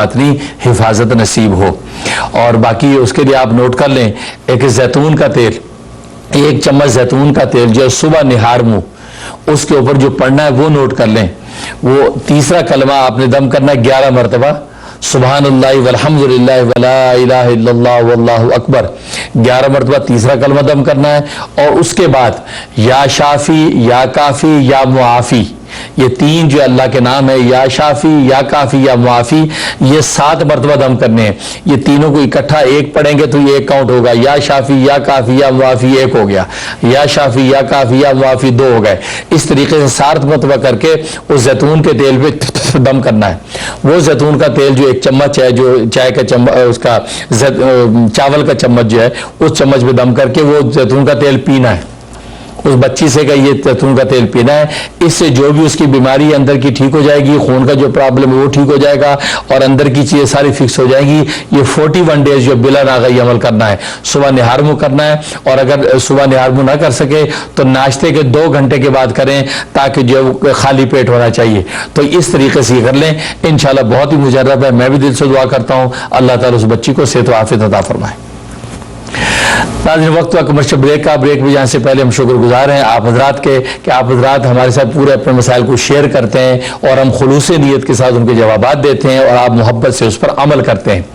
बात नहीं, हिफाजत नसीब हो। और बाकी उसके लिए आप नोट कर लें, एक जैतून का तेल, 1 चम्मच जैतून का तेल जो सुबह निहार मुंह, उसके ऊपर जो पढ़ना है वो नोट कर लें। वो तीसरा कलमा आपने दम करना है 11 मरतबा, सुबहानल्लाह वल्हम्दुलिल्लाह वला इलाहा इल्लल्लाह वल्लाहु अकबर, 11 मरतबा तीसरा कलमा दम करना है। और उसके बाद या शाफी, या काफ़ी, या मुआफ़ी, ये 3 जो अल्लाह के नाम है, या शाफी, या काफ़ी, या मुआफ़ी, ये 7 मरतबा दम करने हैं। ये तीनों को इकट्ठा एक पढ़ेंगे तो ये 1 काउंट होगा, या शाफी, या काफ़ी, या मुआफ़ी 1 हो गया, या शाफी, या काफ़ी, या मुआफ़ी 2 हो गए। इस तरीके से 7 मरतबा करके उस जैतून के तेल पे दम करना है। वो जैतून का तेल जो 1 चम्मच है, जो चाय का चम्मच, उसका चावल का चम्मच जो है, उस चम्मच में दम करके वो जैतून का तेल पीना है। उस बच्ची से का ये जैतून का तेल पीना है। इससे जो भी उसकी बीमारी अंदर की ठीक हो जाएगी, खून का जो प्रॉब्लम है वो ठीक हो जाएगा और अंदर की चीज़ें सारी फिक्स हो जाएंगी। ये 41 डेज जो बिला नागई अमल करना है, सुबह निहार मुंह करना है। और अगर सुबह निहार मुंह ना कर सके तो नाश्ते के 2 घंटे के बाद करें, ताकि जो खाली पेट होना चाहिए। तो इस तरीके से कर लें, इंशाल्लाह बहुत ही मुजर्रब है। मैं भी दिल से दुआ करता हूँ अल्लाह ताला उस बच्ची को सेहत व आफियत अता फरमाए। नाज़रीन, वक्त हुआ कमर्शियल ब्रेक का। ब्रेक में जाने से पहले हम शुक्रगुजार हैं आप हजरात के कि आप हजरात हमारे साथ पूरे अपने मसाइल को शेयर करते हैं और हम खुलूस नीयत के साथ उनके जवाबात देते हैं और आप मोहब्बत से उस पर अमल करते हैं।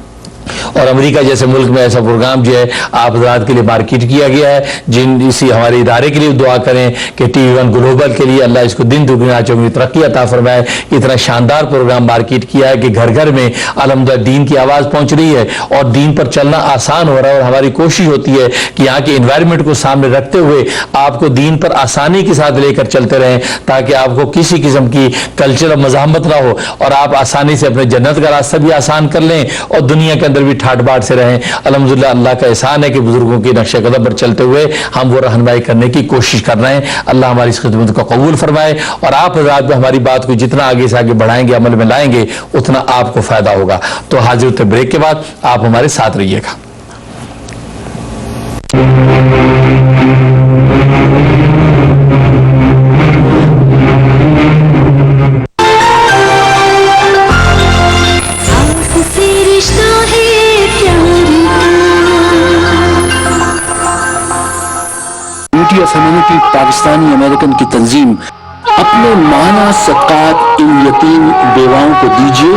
और अमेरिका जैसे मुल्क में ऐसा प्रोग्राम जो है आप हजरात के लिए मार्केट किया गया है, जिन इसी हमारे इदारे के लिए दुआ करें कि TV1 ग्लोबल के लिए अल्लाह इसको दिन दुगना चौगुनी तरक्की अता फरमाए। इतना शानदार प्रोग्राम मार्केट किया है कि घर घर में अल्हम्दुलिल्लाह दीन की आवाज़ पहुंच रही है और दीन पर चलना आसान हो रहा है। और हमारी कोशिश होती है कि यहाँ के इन्वायरमेंट को सामने रखते हुए आपको दीन पर आसानी के साथ लेकर चलते रहें, ताकि आपको किसी किस्म की कल्चरल मज़ाहमत ना हो और आप आसानी से अपने जन्नत का रास्ता भी आसान कर लें और दुनिया के अंदर भी ठाट बाट से रहें। अल्हम्दुलिल्लाह अल्लाह का एहसान है कि बुजुर्गों की नक्शे कदम पर चलते हुए हम वो रहनुमाई करने की कोशिश कर रहे हैं। अल्लाह हमारी इस खिदमत को कबूल फरमाए और आप हज़रात भी हमारी बात को जितना आगे से आगे बढ़ाएंगे, अमल में लाएंगे, उतना आपको फायदा होगा। तो हाजिर होते ब्रेक के बाद आप हमारे साथ रहिएगा। ह्यूमैनिटी पाकिस्तानी अमेरिकन की तंजीम अपने माना सदकात इन यतीम बेवाओं को दीजिए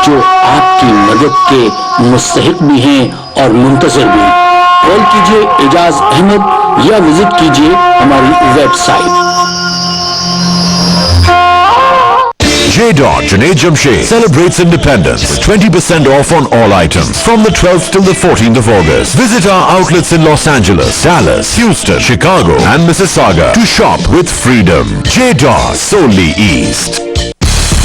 जो आपकी मदद के मुस्तहिक भी हैं और मुंतज़िर भी। कॉल कीजिए एजाज अहमद या विजिट कीजिए हमारी website. J. Junaid Jamshed celebrates independence with 20% off on all items from the 12th till the 14th of August. Visit our outlets in Los Angeles, Dallas, Houston, Chicago and Mississauga to shop with freedom. J. solely East.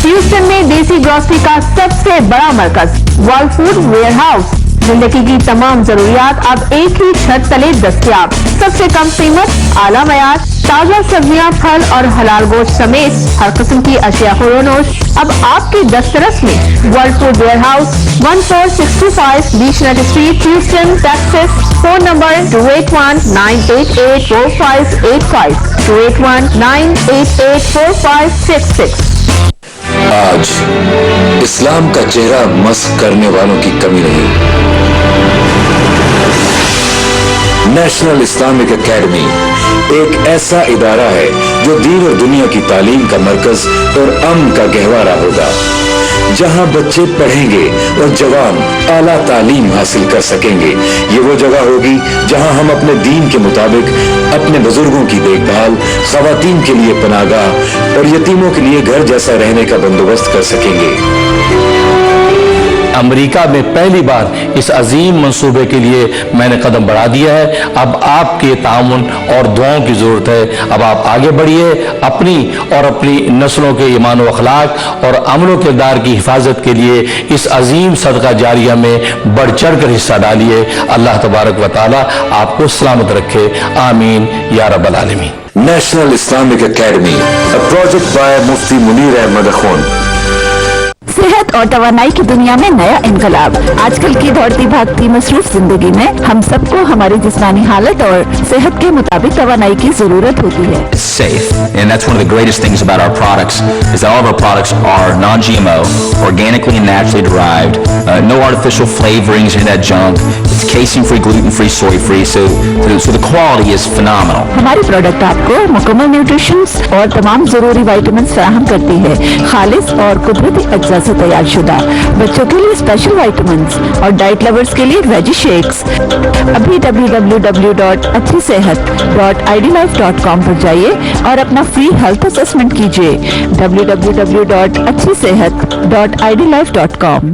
Houston में देसी grocery का सबसे बड़ा मरकज world food warehouse. जिंदगी की तमाम जरूरियात अब एक ही छत तले दस्तयाब। सबसे कम कीमत, आला मयार, ताजा सब्जियां, फल और हलाल गोश्त समेत हर किस्म की अशिया फरोनोश अब आपके दस्तरस में। World food warehouse 1465 Beechnut street, Houston, Texas. Phone number 281-988-4585, 281-988-4566। आज इस्लाम का चेहरा मस्क करने वालों की कमी नहीं। नेशनल इस्लामिक एकेडमी एक ऐसा इदारा है जो दीन और दुनिया की तालीम का मरकज और अमन का गहवारा होगा, जहां बच्चे पढ़ेंगे और जवान आला तालीम हासिल कर सकेंगे। ये वो जगह होगी जहां हम अपने दीन के मुताबिक अपने बुजुर्गों की देखभाल, खवातीन के लिए पनाहगाह और यतीमों के लिए घर जैसा रहने का बंदोबस्त कर सकेंगे। अमेरिका में पहली बार इस अजीम मंसूबे के लिए मैंने कदम बढ़ा दिया है। अब आपके ताउन और दुआओं की ज़रूरत है। अब आप आगे बढ़िए, अपनी और अपनी नस्लों के ईमान व अखलाक और अमल किरदार की हिफाजत के लिए इस अजीम सदका जारिया में बढ़ चढ़ कर हिस्सा डालिए। अल्लाह तबारक व तआला आपको सलामत रखे, आमीन या रब्बल आलमीन। National Islamic academy, a project by मुफ्ती मुनीर अहमद अखौन। सेहत और तवानाई की दुनिया में नया इनकलाब। आजकल की दौड़ती भागती मसरूफ जिंदगी में हम सबको हमारी जिस्मानी हालत और सेहत के मुताबिक तवानाई की जरूरत होती है। It's safe, and that's one of the greatest things about our products is that all of our products are non-GMO, organically and naturally derived, no artificial flavorings in that junk. It's casein-free, gluten-free, soy-free, so the quality is phenomenal. हमारी product आपको मुकम्मल nutritions और तमाम जरूरी vitamin फराहम करती है, खालिस और कुदरती अज्जा से तैयार शुदा। बच्चों के लिए स्पेशल विटामिन्स और डाइट लवर्स के लिए वेजी शेक्स। अभी www.अच्छीसेहत.idlife.com पर जाइए और अपना फ्री हेल्थ असेसमेंट कीजिए। www.अच्छीसेहत.idlife.com।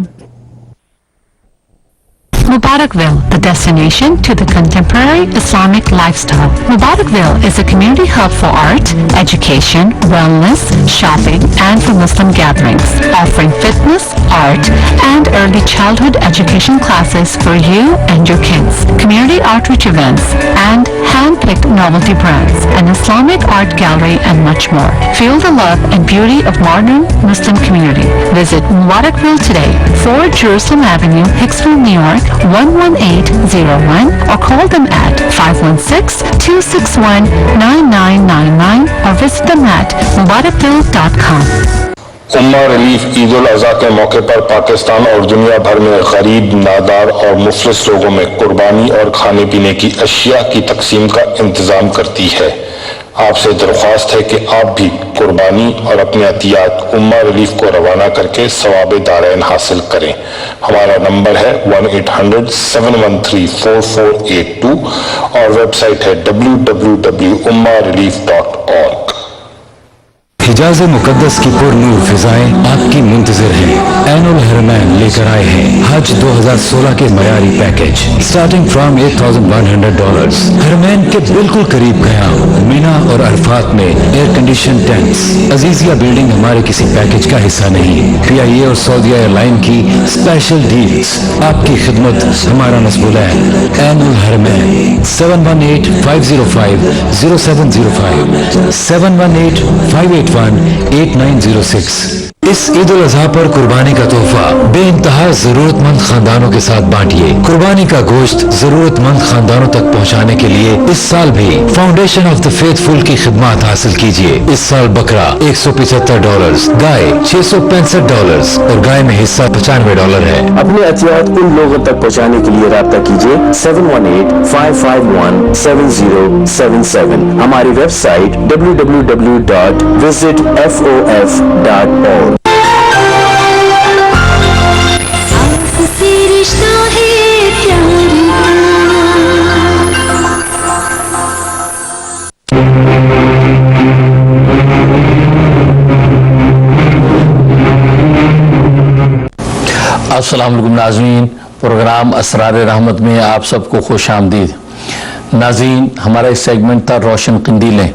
Mubarakville, the destination to the contemporary Islamic lifestyle. Mubarakville is a community hub for art, education, wellness, shopping, and for Muslim gatherings, offering fitness, art, and early childhood education classes for you and your kids, community outreach events, and hand-picked novelty brands, an Islamic art gallery, and much more. Feel the love and beauty of modern Muslim community. Visit Mubarakville today, 4 Jerusalem Avenue, Hicksville, New York, 11801, or call them at 516-261-9999 or visit them at mubarakville.com. Ummah relief Eid ul Azha के मौके पर पाकिस्तान और दुनिया भर में गरीब, नादार और मुफलिस लोगों में कुर्बानी और खाने पीने की अशिया की तकसीम का इंतज़ाम करती है। आपसे दरख्वास्त है कि आप भी कुर्बानी और अपने अतियात उम्मा रिलीफ को रवाना करके सवाब दारैन हासिल करें। हमारा नंबर है 1-800-713-4482 और वेबसाइट है www.ummarelief.org। हिजाज मुकद्दस की पुरनूर फिजाएं आपकी मुंतजर हैं। ऐनुल हरमैन लेकर आए हैं हज 2016 के मयारी पैकेज स्टार्टिंग फ्रॉम $8,100। हरमैन के बिल्कुल करीब क़याम, मीना और अरफात में air condition tents. Azizia building हमारे किसी पैकेज का हिस्सा नहीं। PIA और सऊदी एयरलाइन की स्पेशल डील्स, आपकी खिदमत हमारा नस्बुल है। ऐनुल हरमैन 718-505-0705 718-581-8906। इस ईद उल अज़हा पर कुर्बानी का तोहफा बेइंतहा जरूरतमंद खानदानों के साथ बांटिए। कुर्बानी का गोश्त जरूरतमंद खानदानों तक पहुंचाने के लिए इस साल भी फाउंडेशन ऑफ द फेथफुल की खिदमत हासिल कीजिए। इस साल बकरा $175, गाय $665 और गाय में हिस्सा $95 है। अपने अतियात उन लोगों तक पहुंचाने के लिए राब्ता कीजिए 718-551-7077। हमारी वेबसाइट www.visitfof.org। अस्सलाम वालेकुम नाज़रीन, प्रोग्राम असरार रहमत में आप सबको खुश आमदीद। नाज़रीन, हमारा इस सेगमेंट था रोशन कंदीलें,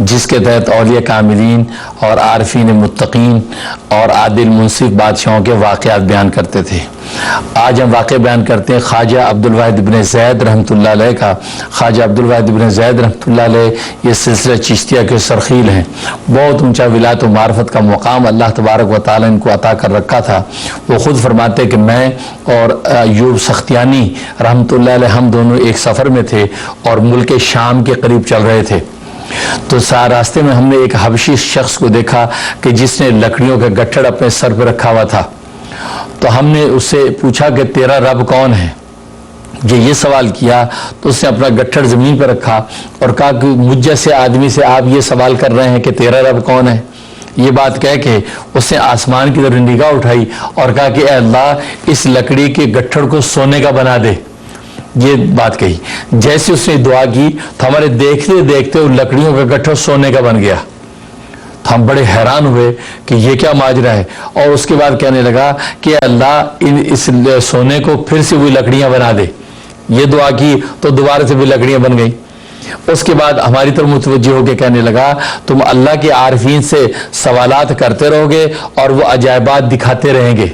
जिसके तहत औलिया कामिलीन और आरफीन मुत्तकीन और आदिल मुंसिफ बादशाहों के वाक़यात बयान करते थे। आज हम वाक़या बयान करते हैं ख्वाजा अब्दुल वाहिद इब्न ज़ैद रहमतुल्लाह अलैह का। ख्वाजा अब्दुल वाहिद इब्न ज़ैद रहमतुल्लाह अलैह ये सिलसिला चिश्तिया के सरखील हैं। बहुत ऊंचा विलायत और मार्फत का मुकाम अल्लाह तबारक व तआला इनको अता कर रखा था। वो ख़ुद फरमाते कि मैं और अय्यूब सख्तियानी रहमतुल्लाह अलैह हम दोनों एक सफ़र में थे और मुल्क शाम के करीब चल रहे थे। तो रास्ते में हमने एक हबशी शख्स को देखा कि जिसने लकड़ियों का गट्ठड़ अपने सर पर रखा हुआ था। तो हमने उससे पूछा कि तेरा रब कौन है। जो ये सवाल किया तो उसने अपना गट्ठड़ ज़मीन पर रखा और कहा कि मुझ जैसे आदमी से आप ये सवाल कर रहे हैं कि तेरा रब कौन है। ये बात कह के उसने आसमान की तरफ निगाह उठाई और कहा कि ऐ अल्लाह, इस लकड़ी के गट्ठड़ को सोने का बना दे। ये बात कही। जैसे उसने दुआ की तो हमारे देखते देखते उन लकड़ियों का गट्ठर सोने का बन गया। तो हम बड़े हैरान हुए कि ये क्या माजरा है। और उसके बाद कहने लगा कि अल्लाह, इस सोने को फिर से वही लकड़ियां बना दे। ये दुआ की तो दोबारा से भी लकड़ियां बन गई। उसके बाद हमारी तरफ मुतवज्जह होकर कहने लगा, तुम अल्लाह के आरिफीन से सवालात करते रहोगे और वो अजायबात दिखाते रहेंगे।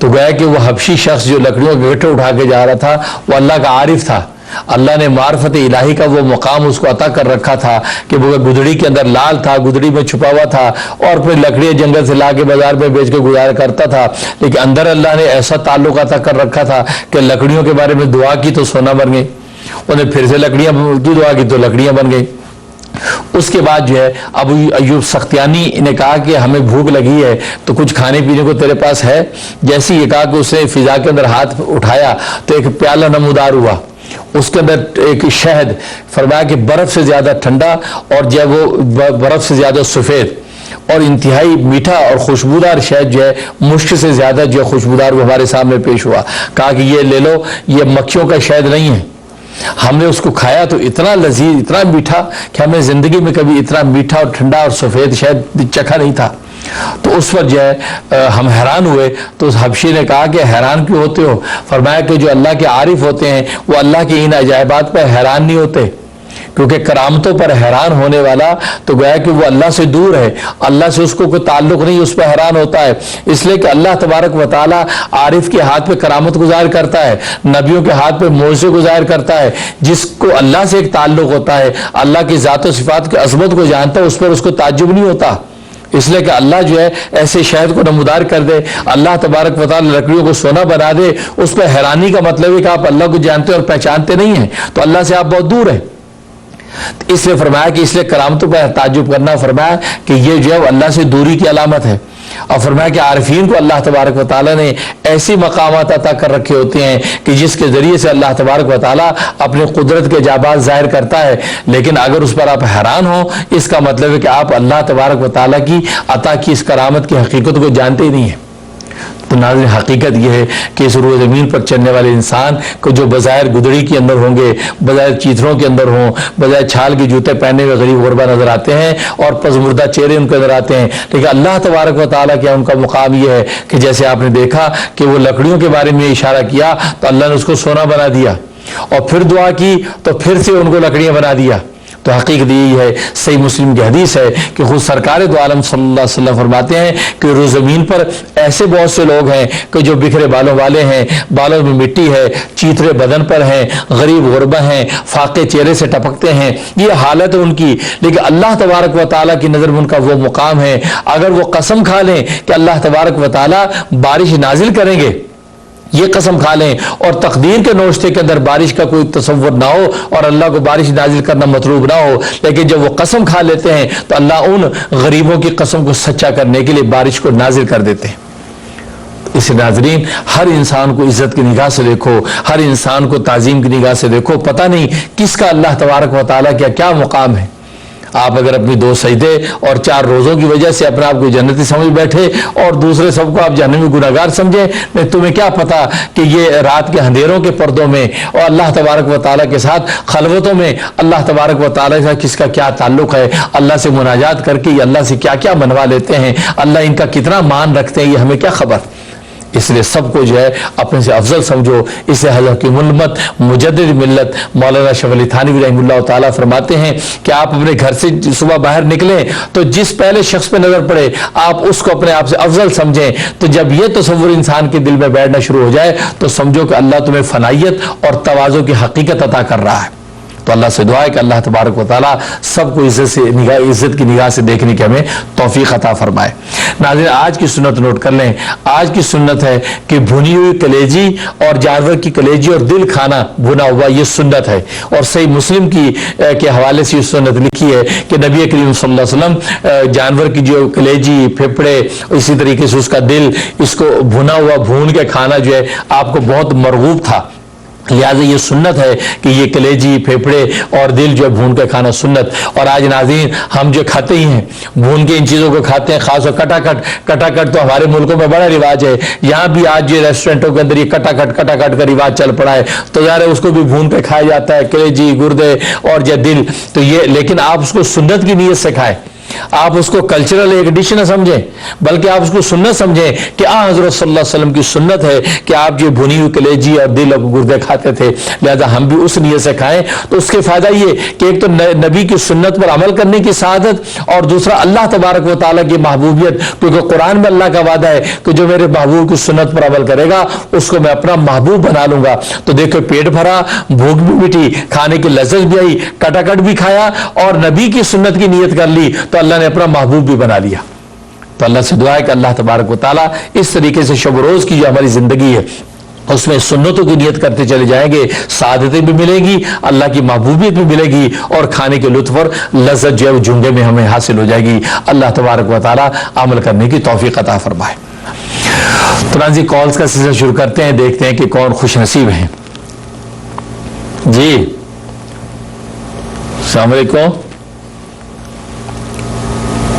तो गया कि वो हबशी शख्स जो लकड़ियों के गट्ठे उठा के जा रहा था वो अल्लाह का आरिफ था। अल्लाह ने मार्फत इलाही का वो मकाम उसको अता कर रखा था कि वो गुदड़ी के अंदर लाल था, गुदड़ी में छुपा हुआ था और फिर लकड़ियाँ जंगल से ला के बाजार में बेच के गुजारा करता था, लेकिन अंदर अल्लाह ने ऐसा ताल्लुक अता कर रखा था कि लकड़ियों के बारे में दुआ की तो सोना बन गई, उन्हें फिर से लकड़ियाँ की दुआ की तो लकड़ियाँ बन गई। उसके बाद जो है अबू अयूब सख्तियानी ने कहा कि हमें भूख लगी है तो कुछ खाने पीने को तेरे पास है। जैसे ये कहा कि उसने फिजा के अंदर हाथ उठाया तो एक प्याला नमूदार हुआ, उसके अंदर एक शहद, फरमाया कि बर्फ से ज्यादा ठंडा और जब वो बर्फ से ज्यादा सफेद और इंतहाई मीठा और खुशबूदार शहद जो है मुश्क से ज्यादा जो खुशबूदार वो हमारे सामने पेश हुआ। कहा कि ये ले लो, ये मक्खियों का शहद नहीं है, हमने उसको खाया तो इतना लजीज, इतना मीठा कि हमें जिंदगी में कभी इतना मीठा और ठंडा और सफेद शहद चखा नहीं था। तो उस पर जो है हम हैरान हुए। तो उस हबशी ने कहा कि हैरान क्यों होते हो? फरमाया कि जो अल्लाह के आरिफ होते हैं वो अल्लाह की इन अजायबात पर हैरान नहीं होते, क्योंकि करामतों पर हैरान होने वाला तो गोया कि वो अल्लाह से दूर है, अल्लाह से उसको कोई ताल्लुक नहीं, उस पर हैरान होता है। इसलिए कि अल्लाह तबारक व तआला आरिफ के हाथ पे करामत गुजार करता है, नबियों के हाथ पे मोज़े गुजार करता है। जिसको अल्लाह से एक ताल्लुक होता है, अल्लाह की ज़ात व सिफ़ात की अज़मत को जानता है, उस पर उसको ताज्जुब नहीं होता। इसलिए कि अल्लाह जो है ऐसे शहद को नमूदार कर दे, अल्लाह तबारक व तआला लकड़ियों को सोना बना दे, उस पर हैरानी का मतलब है कि आप अल्लाह को जानते और पहचानते नहीं हैं, तो अल्लाह से आप बहुत दूर हैं। इसलिए फरमाया कि इसलिए करामतों पर ताज्जुब करना, फरमाया कि ये जो है अल्लाह से दूरी की अलामत है। और फरमाया कि आरिफीन को अल्लाह तबारक व तआला ने ऐसी मकामात अता कर रखे होते हैं कि जिसके जरिए से अल्लाह तबारक व तआला अपनी कुदरत के जाबात जाहिर करता है। लेकिन अगर उस पर आप हैरान हो, इसका मतलब है कि आप अल्लाह तबारक व तआला की अता की इस करामत की हकीकत को जानते ही नहीं है। तो नाज़रीन, हकीकत यह है कि इस रूह ज़मीन पर चलने वाले इंसान को जो बज़ाहिर गुदड़ी के अंदर होंगे, बज़ाहिर चीथरों के अंदर हों, बज़ाहिर छाल के जूते पहने हुए गरीब गुरबा नजर आते हैं और पज़मुर्दा चेहरे उनके नजर आते हैं, लेकिन अल्लाह तबारक व तआला क्या उनका मुकाम यह है कि जैसे आपने देखा कि वो लकड़ियों के बारे में इशारा किया तो अल्लाह ने उसको सोना बना दिया, और फिर दुआ की तो फिर से उनको लकड़ियाँ बना दिया। तो हकीकत यही है, सही मुस्लिम की हदीस है कि खुद सरकार दो आलम सल्लल्लाहु अलैहि वसल्लम फरमाते हैं कि रोज़ ज़मीन पर ऐसे बहुत से लोग हैं कि जो बिखरे बालों वाले हैं, बालों में मिट्टी है, चीथरे बदन पर हैं, गरीब गुरबा हैं, फाके चेहरे से टपकते हैं, ये हालत है उनकी। लेकिन अल्लाह तबारक व तआला की नज़र में उनका वो मुकाम है, अगर वो कसम खा लें कि अल्लाह तबारक व तआला बारिश नाजिल करेंगे, ये कसम खा लें, और तकदीर के नोश्ते के अंदर बारिश का कोई तसव्वुर ना हो और अल्लाह को बारिश नाजिल करना मतलूब ना हो, लेकिन जब वो कसम खा लेते हैं तो अल्लाह उन गरीबों की कसम को सच्चा करने के लिए बारिश को नाजिल कर देते हैं। इसे नाजरीन, हर इंसान को इज्जत की निगाह से देखो, हर इंसान को ताजीम की निगाह से देखो। पता नहीं किसका अल्लाह तबारक व तआला का क्या मुकाम है। आप अगर अपनी 2 सजदे और 4 रोज़ों की वजह से अपने आप को जन्नती समझ बैठे और दूसरे सबको आप जहन्नमी गुनहगार समझे, नहीं तुम्हें क्या पता कि ये रात के अंधेरों के पर्दों में और अल्लाह तबारक व तआला के साथ खलवतों में अल्लाह तबारक व तआला के साथ किसका क्या ताल्लुक है। अल्लाह से मुनाजात करके ये अल्लाह से क्या क्या मनवा लेते हैं, अल्लाह इनका कितना मान रखते हैं, ये हमें क्या खबर। इसलिए सबको जो है अपने से अफजल समझो। इसे हकीम उम्मत मुजद्दिद मिल्लत मौलाना शफ़ अली थानवी रहमतुल्लाह ताला फरमाते हैं कि आप अपने घर से सुबह बाहर निकलें तो जिस पहले शख्स पे नजर पड़े आप उसको अपने आप से अफजल समझें। तो जब ये तसव्वुर इंसान के दिल में बैठना शुरू हो जाए तो समझो कि अल्लाह तुम्हें फनाइयत और तवाज़ु की हकीकत अता कर रहा है। तो अल्लाह से दुआ है कि अल्लाह तबारक व तआला सबको इज्जत की निगाह से देखने की हमें तौफीक अता फरमाए। नाज़रीन, आज की सुन्नत नोट कर लें। आज की सुन्नत है कि भुनी हुई कलेजी और जानवर की कलेजी और दिल खाना भुना हुआ, ये सुन्नत है। और सही मुस्लिम के हवाले से ये सुन्नत लिखी है कि नबी करीम सल्लल्लाहु अलैहि वसल्लम जानवर की जो कलेजी, फेफड़े, इसी तरीके से उसका दिल, इसको भुना हुआ भून के खाना जो है आपको बहुत मरगूब था। लिहाजा ये सुन्नत है कि ये कलेजी, फेफड़े और दिल जो है भून के खाना सुन्नत। और आज नाज़रीन, हम जो खाते ही हैं भून के इन चीज़ों को खाते हैं, खास और कटाकट तो हमारे मुल्कों में बड़ा रिवाज है। यहाँ भी आज जो रेस्टोरेंटों के अंदर ये कटाकट का रिवाज चल पड़ा है, तो यार उसको भी भून के खाया जाता है, कलेजी, गुर्दे और जो दिल। तो ये, लेकिन आप उसको सुन्नत की नीयत से खाएं آپ اس کو کلچرل ایک ڈش نہ سمجھیں بلکہ آپ اس کو سنت سمجھیں کہ حضرت صلی اللہ علیہ وسلم کی سنت ہے کہ آپ جو بھنی ہوئی کلیجی اور دل اور گردے کھاتے تھے، لہذا ہم بھی اس نیت سے کھائیں. تو اس کے فائدہ یہ کہ ایک تو نبی کی سنت پر عمل کرنے کی سعادت، اور دوسرا اللہ تبارک و تعالیٰ کی محبوبیت، کیونکہ قرآن میں اللہ کا وعدہ ہے کہ جو میرے محبوب کی سنت پر عمل کرے گا اس کو میں اپنا محبوب بنا لوں گا. تو دیکھو پیٹ بھرا، بھوک بھی مٹی، کھانے کی لذت بھی آئی، کٹاکٹ بھی کھایا اور نبی کی سنت کی نیت کر لی تو اللہ نے اپنا محبوب بھی بنا لیا. تو اللہ سے دعا ہے کہ اللہ تبارک و تعالیٰ اس طریقے سے شب و روز کی جو ہماری زندگی ہے اس میں سنتوں کی نیت کرتے چلے جائیں گے، سعادتیں بھی ملیں گی، اللہ کی محبوبیت بھی ملے گی، اور کھانے کے لطف اور لذت جو ہے وہ جھنگے میں ہمیں حاصل ہو جائے گی. اللہ تبارک و تعالیٰ عمل کرنے کی توفیق عطا فرمائے. تو ناظرین کالز کا سلسلہ شروع کرتے ہیں، دیکھتے ہیں کہ کون خوش نصیب ہیں. جی السلام علیکم.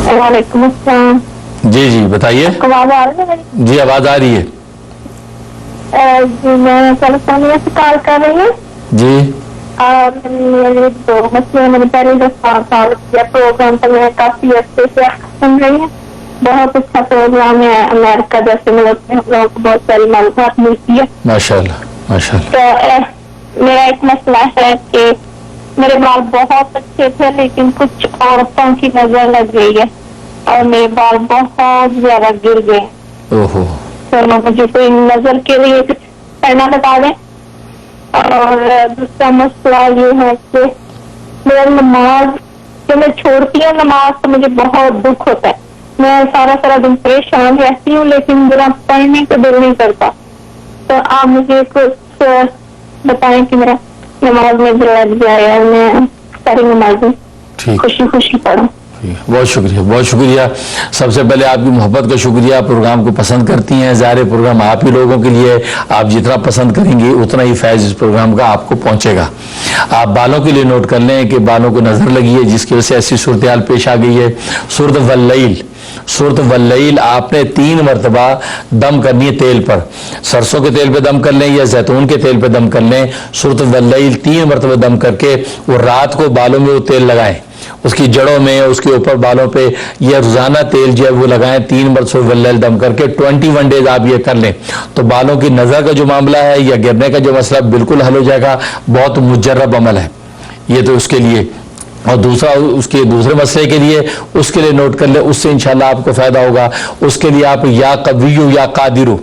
وعلیکم السلام. جی جی بتائیے. آواز آ رہی ہے میری؟ جی آواز آ رہی ہے. جی میں کیلیفورنیا سے کال کر رہی ہوں. جی اور میرے دو مسئلے، میں نے پہلے دفعہ کال کیا پروگرام تو میں کافی عرصے سے سن رہی ہوں. بہت اچھا پروگرام ہے، امریکہ جیسے ملک میں ہم لوگوں کو بہت ساری معلومات ملتی ہے. ماشاء اللہ ماشاء اللہ. تو میرا ایک مسئلہ ہے کہ میرے بال بہت اچھے تھے لیکن کچھ عورتوں کی نظر لگ گئی ہے اور میرے بال بہت زیادہ گر گئے. اوہو. تو مجھے کوئی نظر کے لیے کچھ کرنا بتا دیں. اور دوسرا مسئلہ یہ ہے کہ میرا نماز جب میں چھوڑتی ہوں نماز تو مجھے بہت دکھ ہوتا ہے. میں سارا دن پریشان رہتی ہوں لیکن میرا پڑھنے کو دل نہیں کرتا. تو آپ مجھے کچھ بتائیں کہ میرا نماز میں دل لگ جائے اور میں ساری نمازیں خوشی پڑھوں. بہت شکریہ بہت شکریہ. سب سے پہلے آپ کی محبت کا شکریہ. پروگرام کو پسند کرتی ہیں، ظاہر پروگرام آپ ہی لوگوں کے لیے، آپ جتنا پسند کریں گے اتنا ہی فیض اس پروگرام کا آپ کو پہنچے گا. آپ بالوں کے لیے نوٹ کر لیں کہ بالوں کو نظر لگی ہے جس کی وجہ سے ایسی صورتحال پیش آ گئی ہے. سورۃ واللیل، سورۃ واللیل آپ نے 3 مرتبہ دم کرنی ہے تیل پر. سرسوں کے تیل پہ دم کر لیں یا زیتون کے تیل پہ دم کر لیں. سورۃ واللیل 3 مرتبہ دم کر کے وہ رات کو بالوں میں وہ تیل لگائیں، اس کی جڑوں میں، اس کے اوپر بالوں پہ. یہ روزانہ تیل جو ہے وہ لگائیں 3 مرتبہ واللیل دم کر کے. 21 ڈیز آپ یہ کر لیں تو بالوں کی نظر کا جو معاملہ ہے یا گرنے کا جو مسئلہ بالکل حل ہو جائے گا. بہت مجرب عمل ہے یہ تو اس کے لیے. اور دوسرا اس کے دوسرے مسئلے کے لیے اس کے لیے نوٹ کر لیں، اس سے انشاءاللہ آپ کو فائدہ ہوگا. اس کے لیے آپ یا قویو یا قادرو،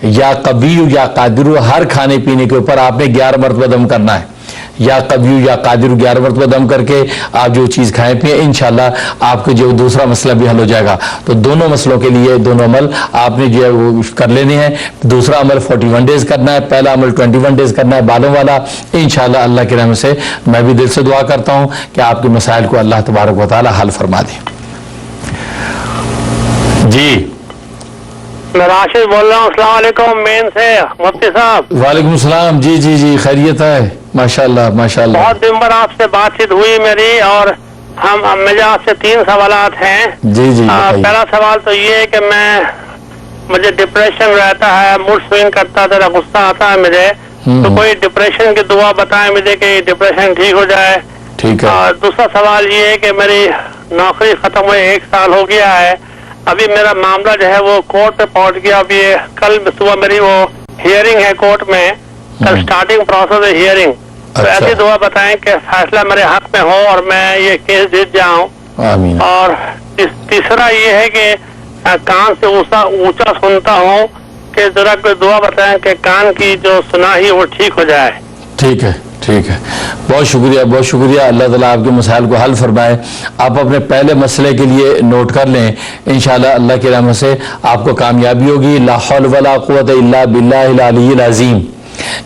یا قویو یا قادرو ہر کھانے پینے کے اوپر آپ نے 11 مرتبہ دم کرنا ہے. یا قویو یا قادرو 11 مرتبہ دم کر کے آپ جو چیز کھائیں پئیں انشاءاللہ آپ کو جو دوسرا مسئلہ بھی حل ہو جائے گا. تو دونوں مسئلوں کے لیے دونوں عمل آپ نے جو ہے وہ کر لینے ہیں. دوسرا عمل 41 ڈیز کرنا ہے، پہلا عمل 21 ڈیز کرنا ہے بالوں والا. انشاءاللہ اللہ کے رحم سے میں بھی دل سے دعا کرتا ہوں کہ آپ کے مسائل کو اللہ تبارک و تعالی حل فرما دے. جی میں راشد بول رہا ہوں. السلام علیکم مین سے مفتی صاحب. وعلیکم السلام. جی جی جی خیریت ہے؟ ماشاءاللہ ماشاءاللہ. بہت دن بعد آپ سے بات چیت ہوئی میری، اور مجھے آپ سے 3 سوالات ہیں. جی جی پہلا سوال تو یہ ہے کہ مجھے ڈپریشن رہتا ہے، موڈ سوئنگ کرتا ہے، غصہ آتا ہے مجھے. تو کوئی ڈپریشن کی دعا بتائیں مجھے کہ ڈپریشن ٹھیک ہو جائے. ٹھیک ہے. اور دوسرا سوال یہ ہے کہ میری نوکری ختم ہوئے 1 سال ہو گیا ہے. ابھی میرا معاملہ جو ہے وہ کورٹ پہ پہنچ گیا. ابھی کل صبح میری وہ ہیئرنگ ہے کورٹ میں، کل سٹارٹنگ پروسیس ہے ہیئرنگ. تو ایسی دعا بتائیں کہ فیصلہ میرے حق میں ہو اور میں یہ کیس جیت جاؤں. آمین. اور تیسرا یہ ہے کہ کان سے اونچا سنتا ہوں، کہ ذرا کوئی دعا بتائیں کہ کان کی جو سناہی وہ ٹھیک ہو جائے. ٹھیک ہے ٹھیک ہے. بہت شکریہ بہت شکریہ. اللہ تعالیٰ آپ کے مسائل کو حل فرمائے. آپ اپنے پہلے مسئلے کے لیے نوٹ کر لیں، انشاءاللہ اللہ کی رحمت سے آپ کو کامیابی ہوگی. لا حول ولا قوت الا باللہ العلی العظیم.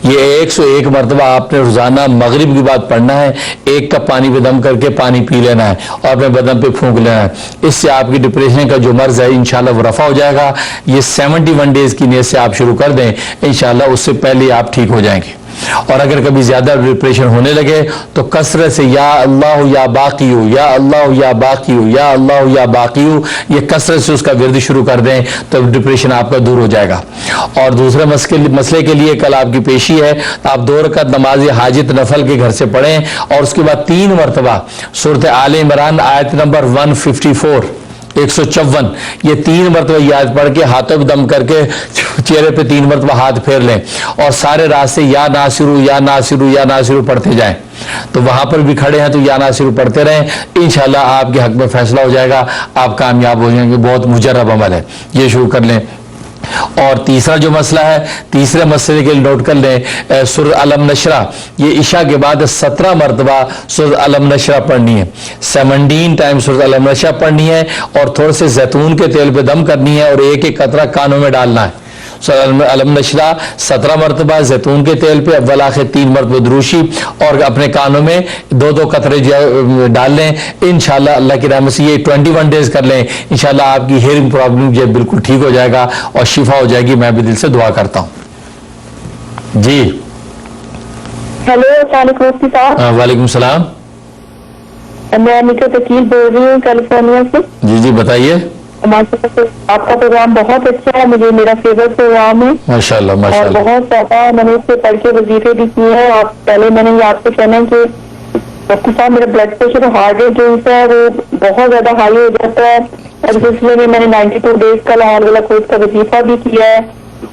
یہ 101 مرتبہ آپ نے روزانہ مغرب کی بعد پڑھنا ہے. 1 کپ پانی پہ دم کر کے پانی پی لینا ہے اور اپنے بدن پہ پھونک لینا ہے. اس سے آپ کی ڈپریشن کا جو مرض ہے انشاءاللہ وہ رفع ہو جائے گا. یہ 71 ڈیز کی نیت سے آپ شروع کر دیں، انشاءاللہ اس سے پہلے آپ ٹھیک ہو جائیں گے. اور اگر کبھی زیادہ ڈپریشن ہونے لگے تو کثرت سے یا اللہ یا باقی ہو، یا اللہ یا باقی ہو، یا اللہ یا باقی ہو، یہ کثرت سے اس کا ورد شروع کر دیں تو ڈپریشن آپ کا دور ہو جائے گا۔ اور دوسرے مسئلے کے لیے کل آپ کی پیشی ہے، آپ 2 رکعت نماز حاجت نفل کے گھر سے پڑھیں اور اس کے بعد 3 مرتبہ سورۃ آل عمران آیت نمبر 154 154 یہ 3 مرتبہ یاد پڑھ کے ہاتھوں پہ دم کر کے چہرے پہ 3 مرتبہ ہاتھ پھیر لیں اور سارے راستے یا ناصرو یا ناصرو یا ناصرو پڑھتے جائیں۔ تو وہاں پر بھی کھڑے ہیں تو یا ناصرو پڑھتے رہیں، انشاءاللہ آپ کے حق میں فیصلہ ہو جائے گا، آپ کامیاب ہو جائیں گے۔ بہت مجرب عمل ہے، یہ شروع کر لیں۔ اور تیسرا جو مسئلہ ہے، تیسرے مسئلے کے لیے نوٹ کر لیں، سورۃ علم نشرہ، یہ عشاء کے بعد 17 مرتبہ سورۃ علم نشرہ پڑھنی ہے، 17 ٹائم سورۃ علم نشرہ پڑھنی ہے اور تھوڑے سے زیتون کے تیل پہ دم کرنی ہے اور ایک ایک قطرہ کانوں میں ڈالنا ہے۔ علم نشرہ 17 مرتبہ زیتون کے تیل پہ، اول آخر 3 مرتبہ دروشی اور اپنے کانوں میں 2 قطرے ڈال لیں۔ انشاءاللہ اللہ کی رحمت سے یہ 21 ڈیز کر لیں، انشاءاللہ آپ کی ہیئرنگ پرابلم جو بالکل ٹھیک ہو جائے گا اور شفا ہو جائے گی۔ میں بھی دل سے دعا کرتا ہوں۔ جی ہیلو، السلام علیکم مفتی صاحب۔ وعلیکم السلام۔ میں امریکہ تکیل بول رہی ہوں کیلیفورنیا سے۔ جی بتائیے۔ آپ کا پروگرام بہت اچھا ہے، مجھے میرا فیوریٹ پروگرام ہے ماشاءاللہ اور ماشاءاللہ۔ بہت زیادہ میں نے اس سے پڑھ کے وظیفے بھی کیے ہیں۔ اور پہلے میں نے یہ آپ سے کہنا ہے کہ ڈاکٹر صاحب میرا بلڈ پریشر اور ہارٹ ریٹ جو ہے وہ بہت زیادہ ہائی ہو جاتا ہے، اور اس سلسلے میں نے 92 ڈیز کا لاہور والا کورس کا وظیفہ بھی کیا ہے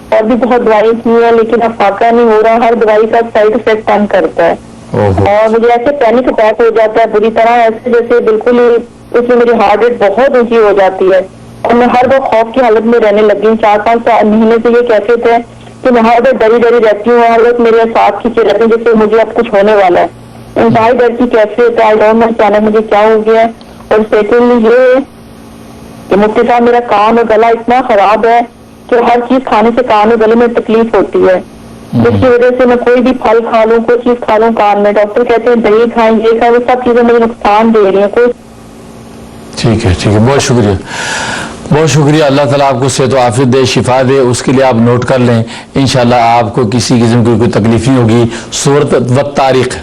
اور بھی بہت دوائی کی ہے، لیکن اب فاقہ نہیں ہو رہا، ہر دوائی کا سائڈ افیکٹ کم کرتا ہے اور مجھے ایسے پینک اٹیک ہو جاتا ہے بری طرح، ایسے جیسے بالکل ہی اس میں میری ہارٹ ریٹ بہت اونچی ہو جاتی ہے اور میں ہر وقت خوف کی حالت میں رہنے لگی ہوں۔ 4-5 مہینے سے یہ کیفیت ہے کہ میں ہر وقت ڈری رہتی ہوں، ہر وقت میرے ساتھ کھینچے رہتے ہیں جیسے مجھے اب کچھ ہونے والا ہے۔ انتہائی ڈر کی کیفیت ہے، آئی ڈونٹ نو اچانک مجھے کیا ہو گیا ہے۔ اور سیکنڈلی یہ ہے کہ مفتی صاحب میرا کان اور گلا اتنا خراب ہے کہ ہر چیز کھانے سے کان اور گلے میں تکلیف ہوتی ہے، جس کی وجہ سے میں کوئی بھی پھل کھا لوں، کوئی چیز کھا لوں کان میں، ڈاکٹر کہتے ہیں دہی کھائیں، یہ کھائیں، وہ سب چیزیں مجھے نقصان دے رہی ہیں۔ کوئی ٹھیک ہے بہت شکریہ، بہت شکریہ۔ اللہ تعالیٰ آپ کو صحت و عافیت دے، شفا دے، اس کے لیے آپ نوٹ کر لیں، انشاءاللہ آپ کو کسی قسم کی کوئی تکلیف نہیں ہوگی۔ سورۃ والطارق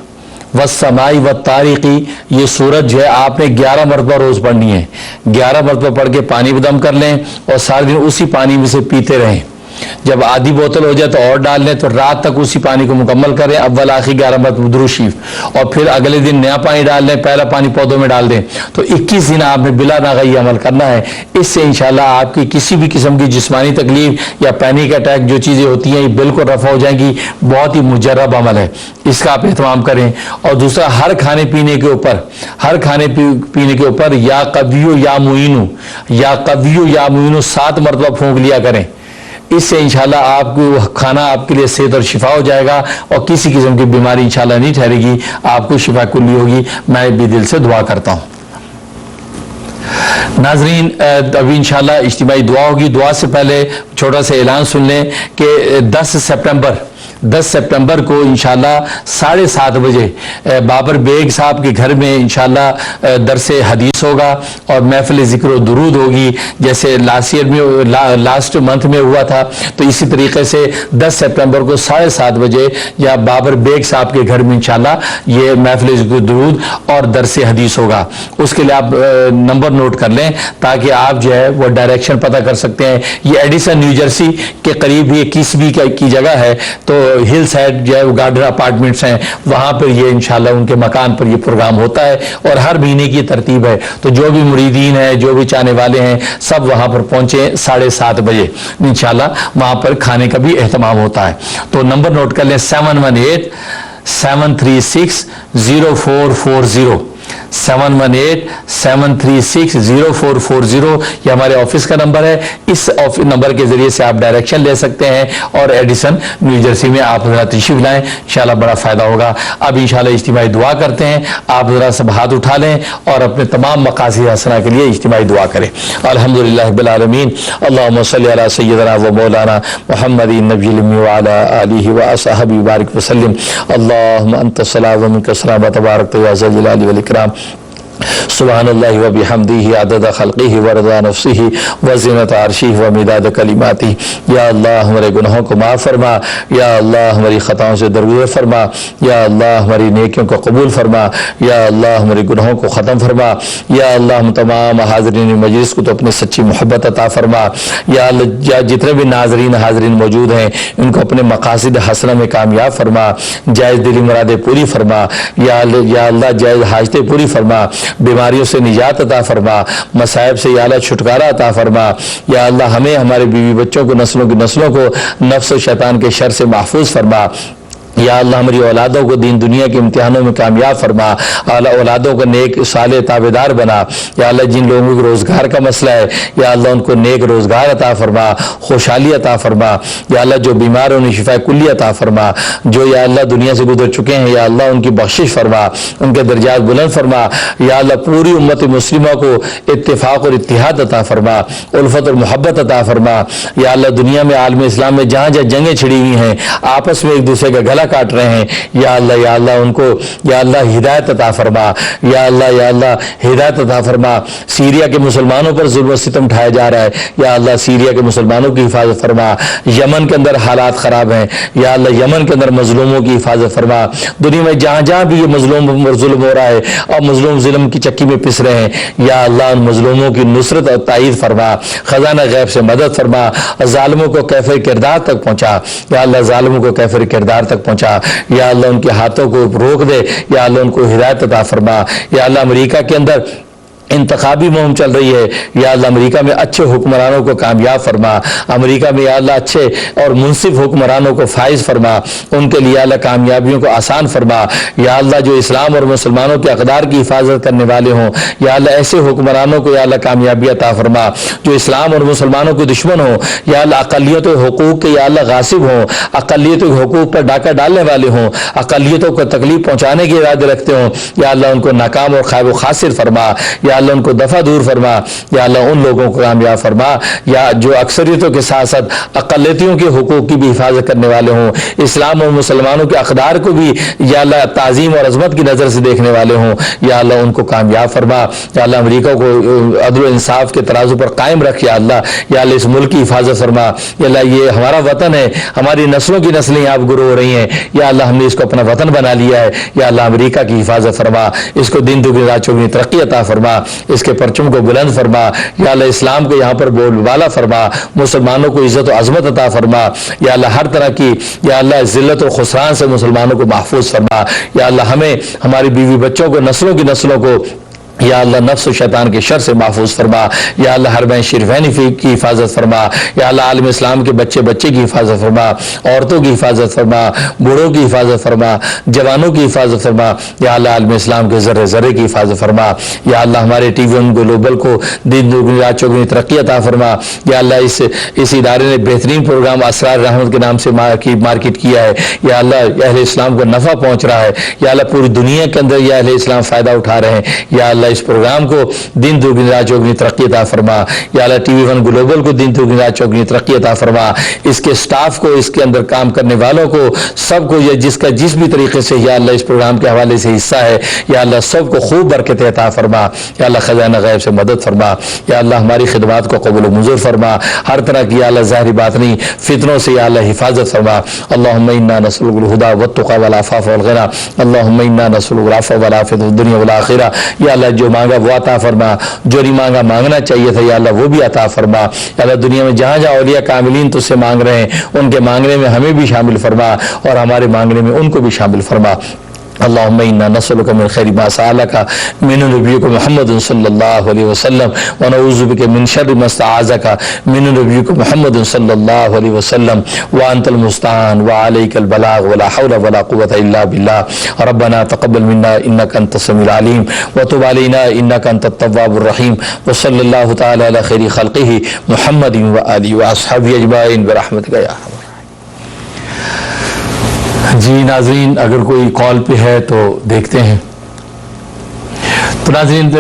والسماء والطارق، یہ سورت جو ہے آپ نے 11 مرتبہ روز پڑھنی ہے، 11 مرتبہ پڑھ کے پانی پہ دم کر لیں اور سارے دن اسی پانی میں سے پیتے رہیں۔ جب آدھی بوتل ہو جائے تو اور ڈال لیں، تو رات تک اسی پانی کو مکمل کریں، اول آخر 11 مرتبہ درود شریف، اور پھر اگلے دن نیا پانی ڈال لیں، پہلا پانی پودوں میں ڈال دیں۔ تو 21 دن آپ نے بلا ناغہ عمل کرنا ہے۔ اس سے انشاءاللہ آپ کی کسی بھی قسم کی جسمانی تکلیف یا پینک اٹیک جو چیزیں ہوتی ہیں یہ بالکل رفع ہو جائیں گی۔ بہت ہی مجرب عمل ہے، اس کا آپ اہتمام کریں۔ اور دوسرا، ہر کھانے پینے کے اوپر یا قویو یا معینو، یا قویو یا معینو 7 مرتبہ پھونک لیا کریں۔ اس سے انشاءاللہ آپ کو کھانا آپ کے لیے صحت اور شفا ہو جائے گا اور کسی قسم کی بیماری انشاءاللہ نہیں ٹھہرے گی، آپ کو شفا کلی ہوگی۔ میں بھی دل سے دعا کرتا ہوں۔ ناظرین، ابھی انشاءاللہ اجتماعی دعا ہوگی۔ دعا سے پہلے چھوٹا سا اعلان سن لیں کہ 10 سپٹمبر کو انشاءاللہ 7:30 بجے بابر بیگ صاحب کے گھر میں انشاءاللہ درس حدیث ہوگا اور محفل ذکر و درود ہوگی، جیسے لاسٹ منتھ میں ہوا تھا۔ تو اسی طریقے سے 10 سپٹمبر کو 7:30 بجے یا بابر بیگ صاحب کے گھر میں انشاءاللہ یہ محفل ذکر و درود اور درس حدیث ہوگا۔ اس کے لیے آپ نمبر نوٹ کر لیں تاکہ آپ جو ہے وہ ڈائریکشن پتہ کر سکتے ہیں۔ یہ ایڈیسن نیو جرسی کے قریب یہ کسبی کی جگہ ہے، تو ہل سائڈ جو ہے وہ گارڈن اپارٹمنٹس ہیں، وہاں پر یہ انشاءاللہ ان کے مکان پر یہ پروگرام ہوتا ہے اور ہر مہینے کی ترتیب ہے۔ تو جو بھی مریدین ہیں، جو بھی چاہنے والے ہیں، سب وہاں پر پہنچے 7:30 بجے انشاءاللہ۔ وہاں پر کھانے کا بھی اہتمام ہوتا ہے۔ تو نمبر نوٹ کر لیں 718 736 0440 718 736 0440 یہ ہمارے آفس کا نمبر ہے۔ اس نمبر کے ذریعے سے آپ ڈائریکشن لے سکتے ہیں اور ایڈیسن نیو جرسی میں آپ ذرا تشریف لائیں، انشاءاللہ بڑا فائدہ ہوگا۔ اب انشاءاللہ اجتماعی دعا کرتے ہیں۔ آپ ذرا سب ہاتھ اٹھا لیں اور اپنے تمام مقاصد حسنہ کے لیے اجتماعی دعا کریں۔ الحمدللہ رب العالمین، اللہم صلی علی سیدنا و مولانا محمد النبی الأمی وعلی آلہ وصحبہ وبارک وسلم۔ اللہم انت الصلاۃ و منک السلام تبارک یا ذا الجلال والإکرام۔ सुबहानल्लाहि व बिहम्दिही अदद खल्क़िही व रज़ा नफ्सिही व ज़ीनत अर्शिही व मिदाद कलिमातिही। या अल्लाह हमारे गुनाहों को माफ़ फरमा, या अल्लाह हमारी ख़ताओं से दरगुज़र फरमा, या अल्लाह हमारी नेकियों को कबूल फरमा, या अल्लाह हमारे गुनाहों को ख़त्म फरमा, या अल्लाह हम तमाम हाज़रीन मजलिस को तो अपनी सच्ची मोहब्बत अता फरमा। या अल्लाह जितने भी नाज़रीन हाज़रीन मौजूद हैं इनको अपने मक़ासिद हसना में कामयाब फरमा, जायज़ दिली मुरादें पूरी फरमा। या अल्लाह जायज़ हाजतें पूरी फरमा, बीमारियों से निजात अता फरमा, मसाइब से या अल्लाह छुटकारा अता फरमा। या अल्लाह हमें हमारे बीवी बच्चों को नस्लों की नस्लों को नफ्स और शैतान के शर से महफूज फरमा। या अल्लाह हमारी औलादों को दीन दुनिया के इम्तिहानों में कामयाब फरमा, औलादों को नेक साले ताबेदार बना। या अल्लाह जिन लोगों को रोज़गार का मसला है या अल्लाह उनको नेक रोज़गार अता फरमा, खुशहाली अता फरमा। या अल्लाह जो बीमार उन्हें शिफा कुल्ली अता फरमा, जो या अल्लाह दुनिया से गुजर चुके हैं या अल्लाह उनकी बख्शिश फरमा, उनके दर्जात बुलंद फरमा। या अल्लाह पूरी उम्मत मुस्लिमा को इत्तिफाक और इत्तिहाद अता फरमा, उल्फत और मोहब्बत अता फरमा। या अल्लाह दुनिया में आलम इस्लाम में जहाँ जहाँ जंगें छिड़ी हुई हैं, आपस में एक दूसरे का गला काट रहे हैं, या अल्लाह उनको या अल्लाह हिदायत अता फरमा। या अल्लाह हिदायत अता फरमा। सीरिया के मुसलमानों पर जुल्म व सितम ढाया जा रहा है, या अल्लाह सीरिया के मुसलमानों की हिफाजत फरमा। यमन के अंदर हालात ख़राब हैं, या अल्लाह यमन के अंदर मजलूमों की हिफाजत फरमा। दुनिया में जहाँ जहाँ भी ये मजलूम जुल्म हो रहा है और मजलूम जुल्म की चक्की में पिस रहे हैं, या अल्लाह उन मजलूमों की नुसरत और ताईद फरमा, खजाना गैब से मदद फरमा, ज़ालिमों को कैफिर किरदार तक पहुँचा। या अल्लाह ज़ालिमों को कैफिर किरदार तक पहुँचा। या अल्लाह उनके हाथों को रोक दे, या अल्लाह उनको हिदायत अता फरमा। या अल्लाह अमेरिका के अंदर इंतखाबी मुहिम चल रही है, या अल्लाह अमेरिका में अच्छे हुक्मरानों को कामयाब फरमा। अमेरिका में या अल्लाह अच्छे और मुनसिफ हुक्मरानों को फाइज फरमा, उनके लिए अल्लाह कामयाबियों को आसान फरमा। या अल्लाह जो इस्लाम और मुसलमानों के अक़दार की हिफाजत करने वाले हों, या अल्लाह ऐसे हुक्मरानों को या अल्लाह कामयाबी अता फरमा जो इस्लाम और मुसलमानों के दुश्मन हों। या अल्लाह अक़लियत हुकूक के या अल्लाह गासिब हों, अक़लियत हुकूक पर डाका डालने वाले हों, अक़लियतों को तकलीफ पहुँचाने के इरादे रखते हों, या अल्लाह उनको नाकाम और खायब खासिर फरमा। या अल्लाह उनको दफा दूर फरमा। या अल्लाह उन लोगों को कामयाब फरमा या जो अक्सरियतों के साथ साथ अक़लियतियों के हुकूक की भी हिफाजत करने वाले हों, इस्लाम और मुसलमानों के अक़दार को भी या अल्लाह ताज़ीम और अज़मत की नज़र से देखने वाले हों, या अल्लाह उनको कामयाब फरमा। या अल्लाह अमरीका को अदल व इंसाफ के तराजू पर कायम रख। या अल्लाह इस मुल्क की हिफाजत फरमा। या अल्लाह ये हमारा वतन है, हमारी नस्लों की नस्लें यहाँ पर गुरू हो रही हैं, या अल्लाह हमने इसको अपना वतन बना लिया है। या अल्लाह अमरीका की हिफाजत फरमा, इसको दिन दुगनी रात चौगुनी तरक्की अता फरमा, इसके परचम को बुलंद फरमा। या अल्लाह इस्लाम को यहाँ पर बोलबाला फरमा, मुसलमानों को इज्जत और अजमत अता फरमा। या अल्लाह हर तरह की या अल्लाह जिल्लत और खुसरान से मुसलमानों को महफूज फरमा। या अल्लाह हमें हमारी बीवी बच्चों को नस्लों की नस्लों को या अल्लाह नफ्स और शैतान के शर से महफूज फरमा। या अल्लाह हरमैन शरीफैन की हिफाजत फरमा। या अल्लाह आलम इस्लाम के बच्चे बच्चे की हिफाजत फरमा, औरतों की हिफाजत फरमा, बूढ़ों की हिफाजत फरमा, जवानों की हिफाजत फरमा। या अल्लाह आलम इस्लाम के ज़र्रे ज़र्रे की हिफाजत फरमा। या अल्लाह हमारे TV1 ग्लोबल को दिन दुगनी रात चौगुनी तरक्की अता फरमा। या अल्लाह इस इदारे ने बेहतरीन प्रोग्राम असरार रहमत के नाम से मार्केट किया है। या अल्लाह अहले इस्लाम को नफ़ा पहुँच रहा है। या अल्लाह पूरी दुनिया के अंदर या अहले इस्लाम फ़ायदा उठा रहे हैं। या अल्लाह इस प्रोग्राम को दिन दुगनी रात चौगुनी तरक्की अता फरमा। या अल्लाह TV1 ग्लोबल को दिन दुगनी रात चौगुनी तरक्की अता फरमा। इसके स्टाफ को, इसके अंदर काम करने वालों को, सबको या जिसका जिस भी तरीके से या अल्लाह इस प्रोग्राम के हवाले से हिस्सा है, या अल्लाह सबको खूब बरकत अता फरमा। या अल्लाह खजाना गैब से मदद फरमा। या अल्लाह हमारी खिदमत को कबूल मंजूर फरमा। हर तरह की या अल्लाह ज़ाहिरी बातिनी फितनों से या अल्लाह हिफाजत फरमा। अल्लाहुम्मा इन्ना नस्अलुकल हुदा वत्तुक़ा वल अफ़ाफ़ वल ग़िना। अल्लाहुम्मा इन्ना नस्अलुकल अफ़्व वल आफ़ियत फ़िद दुनिया वल आख़िरा। या अल्लाह जो मांगा वो अता फरमा, जो नहीं मांगा मांगना चाहिए था या अल्लाह वो भी अता फरमा। या अल्लाह दुनिया में जहाँ जहाँ औलिया कामिलीन तुझसे मांग रहे हैं, उनके मांगने में हमें भी शामिल फरमा और हमारे मांगने में उनको भी शामिल फरमा। अल्लाहुम्मा इन्ना नस्अलुका मिन खैरि मा सअलका मिन नबिय्यिका मुहम्मद सल्लल्लाहु अलैहि वसल्लम व नऊज़ु बिका मिन शर्रि मा इस्तअज़का मिन नबिय्यिका मुहम्मद सल्लल्लाहु अलैहि वसल्लम व अंतल मुस्तआन व अलैकल बलाग व ला हौला व ला कुव्वता इल्ला बिल्लाह। रब्बना तक़ब्बल मिन्ना इन्नका अंतस समीउल अलीम व तुब अलैना इन्नका अंतत तव्वाबुर रहीम व सल्लल्लाहु तआला अला खैरि खल्क़िही मुहम्मदिन व आलिहि व अस्हाबिही अजमाइन बिरहमतिका या अरहम। जी नाज़रीन, अगर कोई कॉल पे है तो देखते हैं। تو ناظرین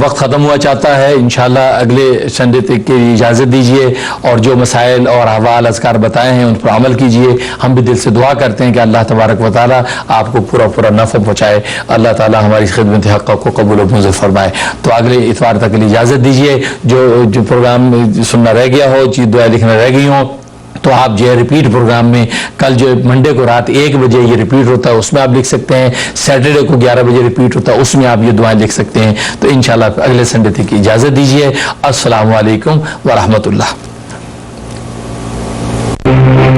وقت ختم ہوا چاہتا ہے، انشاءاللہ اگلے سنڈے تک کی اجازت دیجیے اور جو مسائل اور احوال اذکار بتائے ہیں ان پر عمل کیجیے. ہم بھی دل سے دعا کرتے ہیں کہ اللہ تبارک و تعالی آپ کو پورا نفع پہنچائے. اللہ تعالی ہماری خدمت حق کو قبول و منظور فرمائے. تو اگلے اتوار تک کے لیے اجازت دیجیے. جو پروگرام سننا رہ گیا ہو، چیز دعائیں لکھنا رہ گئی ہوں، تو آپ جو ہے ریپیٹ پروگرام میں کل جو منڈے کو رات 1 بجے یہ ریپیٹ ہوتا ہے اس میں آپ لکھ سکتے ہیں. سیٹرڈے کو 11 بجے ریپیٹ ہوتا ہے اس میں آپ یہ دعائیں لکھ سکتے ہیں. تو انشاءاللہ اگلے سنڈے تک کی اجازت دیجیے. السلام علیکم ورحمۃ اللہ.